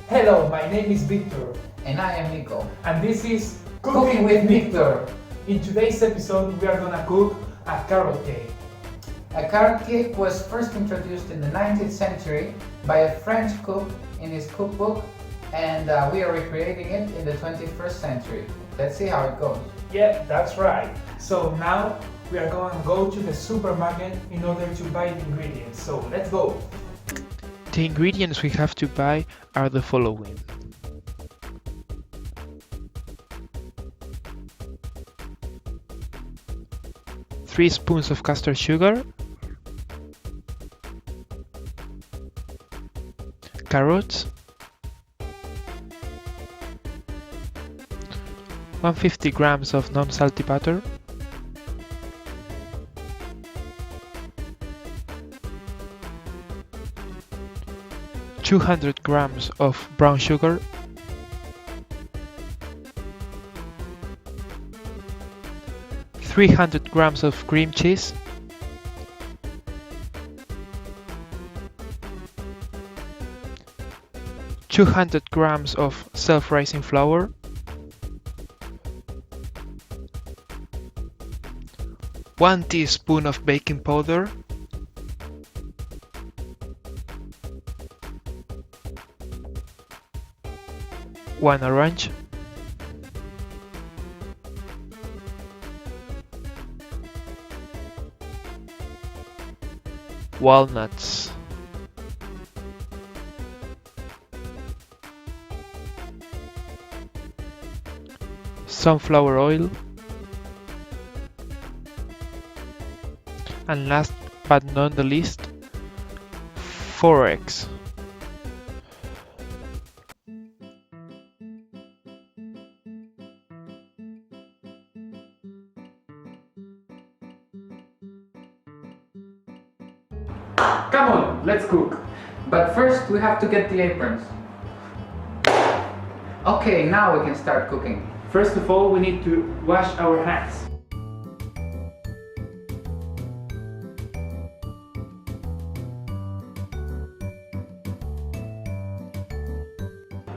Hello, my name is Victor, And I am Nico. and this is Cooking with Victor. In today's episode, we are gonna cook a carrot cake. A carrot cake was first introduced in the 19th century by a French cook in his cookbook, and we are recreating it in the 21st century. Let's see how it goes. Yeah, that's right. So now we are gonna go to the supermarket in order to buy the ingredients. So let's go. The ingredients we have to buy are the following: 3 spoons of custard sugar, carrots, 150 grams of non-salty butter, 200 grams of brown sugar, 300 grams of cream cheese, 200 grams of self-rising flour, 1 teaspoon of baking powder, 1 orange, walnuts, sunflower oil, and last but not the least, 4 eggs. Come on, let's cook. But first we have to get the aprons. Okay, now we can start cooking. First of all, we need to wash our hands.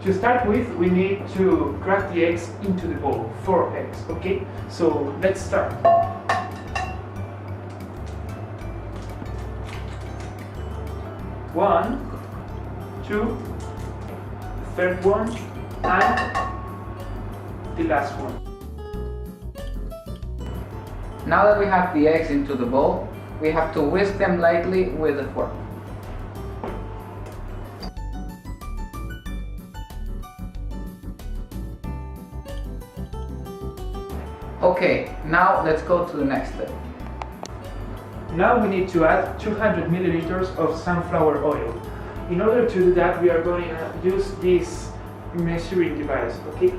To start with, we need to crack the eggs into the bowl. 4 eggs, okay? So let's start. One, two, third one, and the last one. Now that we have the eggs into the bowl, we have to whisk them lightly with a fork. Okay, now let's go to the next step. Now we need to add 200 milliliters of sunflower oil. In order to do that, we are going to use this measuring device, okay?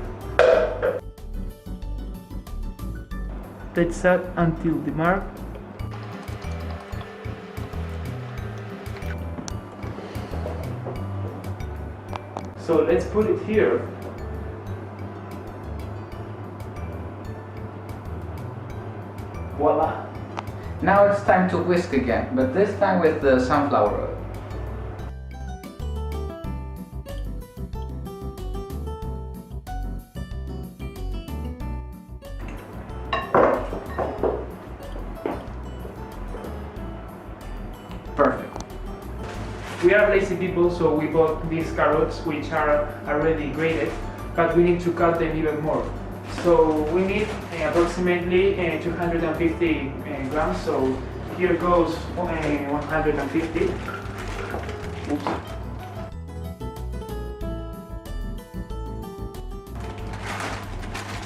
Let's add until the mark. So let's put it here. Voila! Now it's time to whisk again, but this time with the sunflower oil. Perfect. We are lazy people, so we bought these carrots, which are already grated, but we need to cut them even more. So we need approximately 250 grams, so here goes 150. Oops.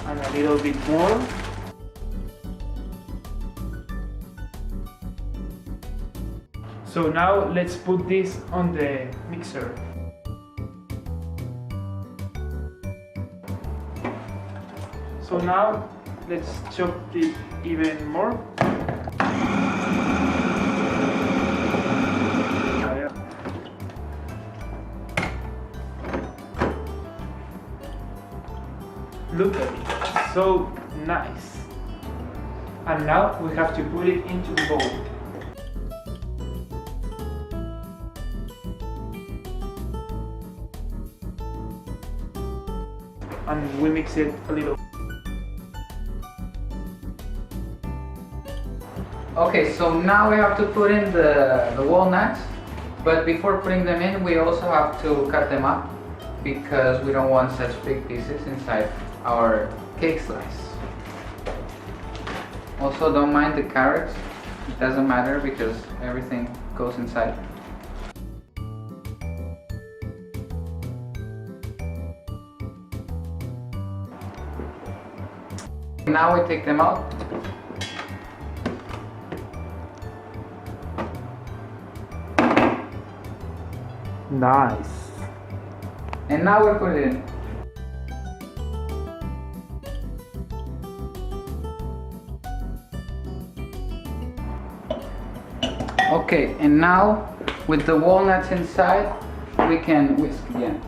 And a little bit more. So now let's put this on the mixer. So now let's chop it even more. Look at it, so nice. And now we have to put it into the bowl. and we mix it a little. Okay, so now we have to put in the walnuts, but before putting them in, we also have to cut them up because we don't want such big pieces inside our cake slice. Also, don't mind the carrots, it doesn't matter because everything goes inside. Now we take them out. Nice. And now we put it in. Okay, and now with the walnuts inside, we can whisk again.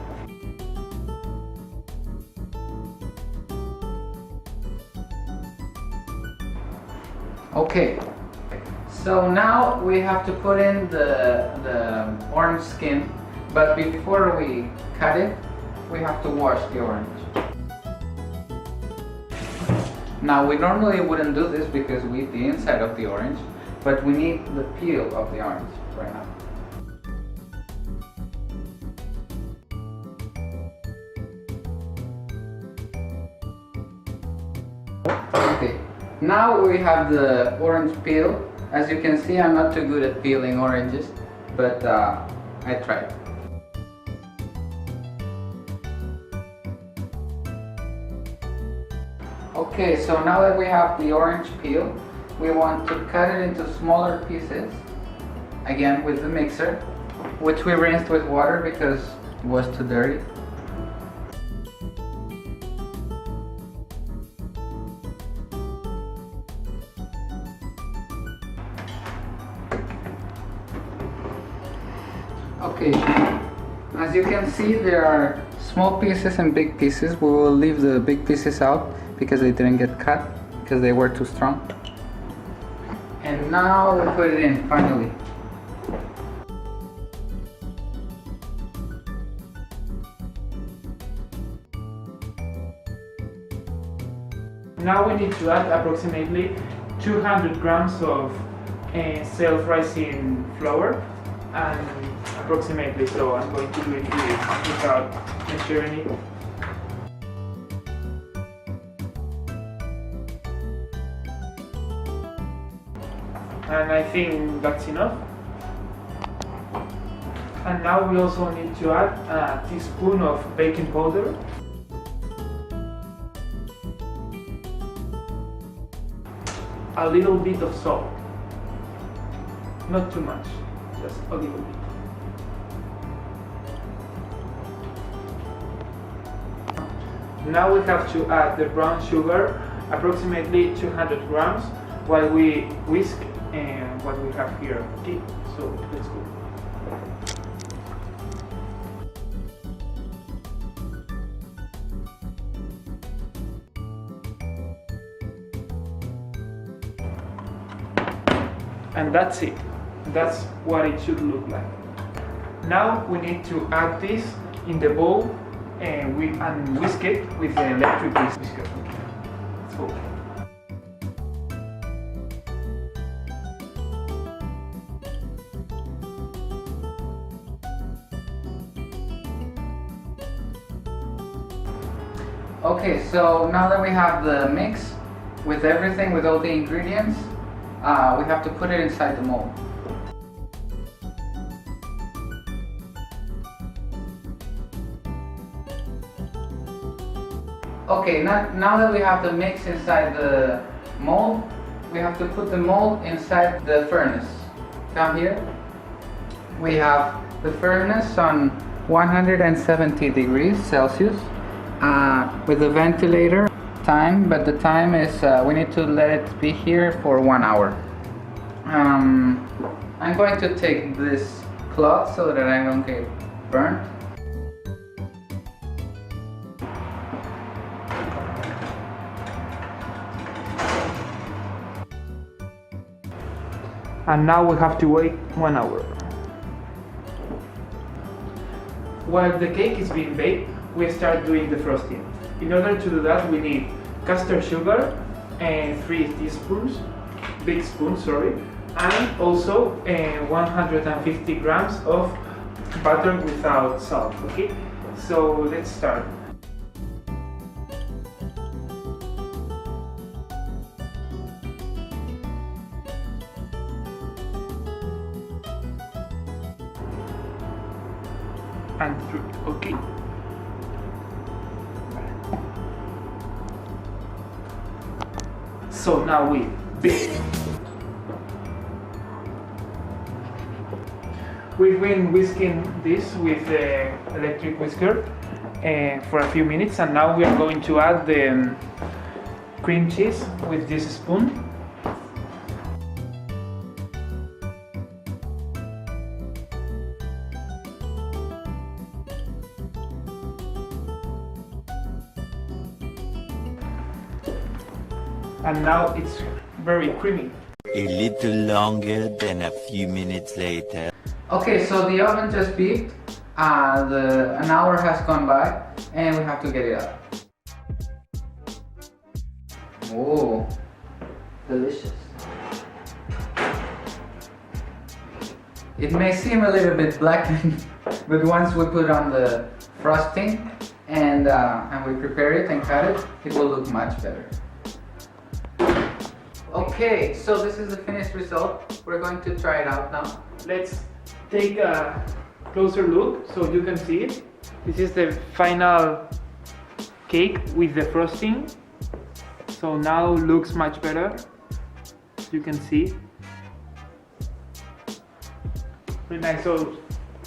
Okay, so now we have to put in the orange skin, but before we cut it, we have to wash the orange. Now we normally wouldn't do this because we eat the inside of the orange, but we need the peel of the orange right now. Okay, now we have the orange peel. As you can see, I'm not too good at peeling oranges, but I tried. Okay, so now that we have the orange peel, we want to cut it into smaller pieces, again with the mixer, which we rinsed with water because it was too dirty. Okay, as you can see, there are small pieces and big pieces. We will leave the big pieces out because they didn't get cut because they were too strong. And now we put it in finally. Now we need to add approximately 200 grams of self-rising flour, and approximately, so I'm going to do it without measuring it. And I think that's enough. And now we also need to add a teaspoon of baking powder, a little bit of salt, not too much, just a little bit. Now we have to add the brown sugar, approximately 200 grams, while we whisk what we have here. Okay, so let's go. And that's it. That's what it should look like. Now we need to add this in the bowl and whisk it with the electric whisker. Let's go. Okay, so now that we have the mix with everything, with all the ingredients, we have to put it inside the mold. Okay, now that we have the mix inside the mold, we have to put the mold inside the furnace. Come here. We have the furnace on 170 degrees Celsius with the ventilator time, but the time is, we need to let it be here for 1 hour. I'm going to take this cloth so that I don't get burnt. And now we have to wait 1 hour. While the cake is being baked, we start doing the frosting. In order to do that, we need caster sugar and 3 teaspoons, big spoons, sorry, and also 150 grams of butter without salt. Okay, so let's start. And 3, okay. So now we beat. We've been whisking this with the electric whisker for a few minutes, and now we are going to add the cream cheese with this spoon. And now it's very creamy. A little longer than a few minutes later. Okay, so the oven just beeped. An hour has gone by, and we have to get it out. Oh, delicious. It may seem a little bit blackened, but once we put on the frosting and we prepare it and cut it, it will look much better. Okay, so this is the finished result. We're going to try it out now. Let's take a closer look so you can see it. This is the final cake with the frosting. So now looks much better. You can see. Very nice. So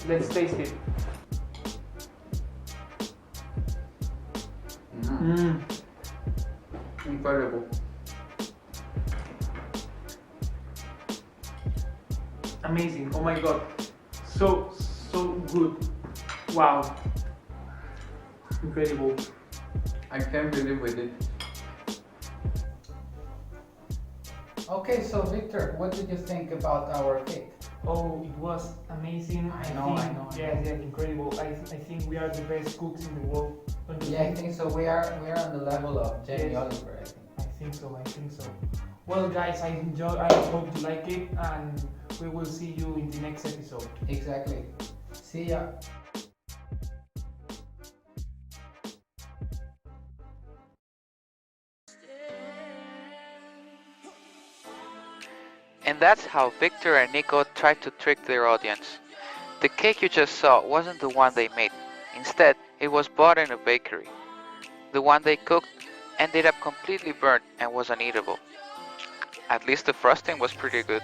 let's taste it. Incredible. Amazing. Oh my god. So good. Wow. Incredible. I can't believe we did. Okay, so Victor, what did you think about our cake? Oh, it was amazing. I know. Yeah, incredible. I think we are the best cooks in the world. Don't you Yeah, I think? think so. We are on the level of Jamie Yes. Oliver, I think. I think so. Well, guys, I hope you like it, and we will see you in the next episode. Exactly. See ya. And that's how Victor and Nico tried to trick their audience. The cake you just saw wasn't the one they made. Instead, it was bought in a bakery. The one they cooked ended up completely burnt and was uneatable. At least the frosting was pretty good.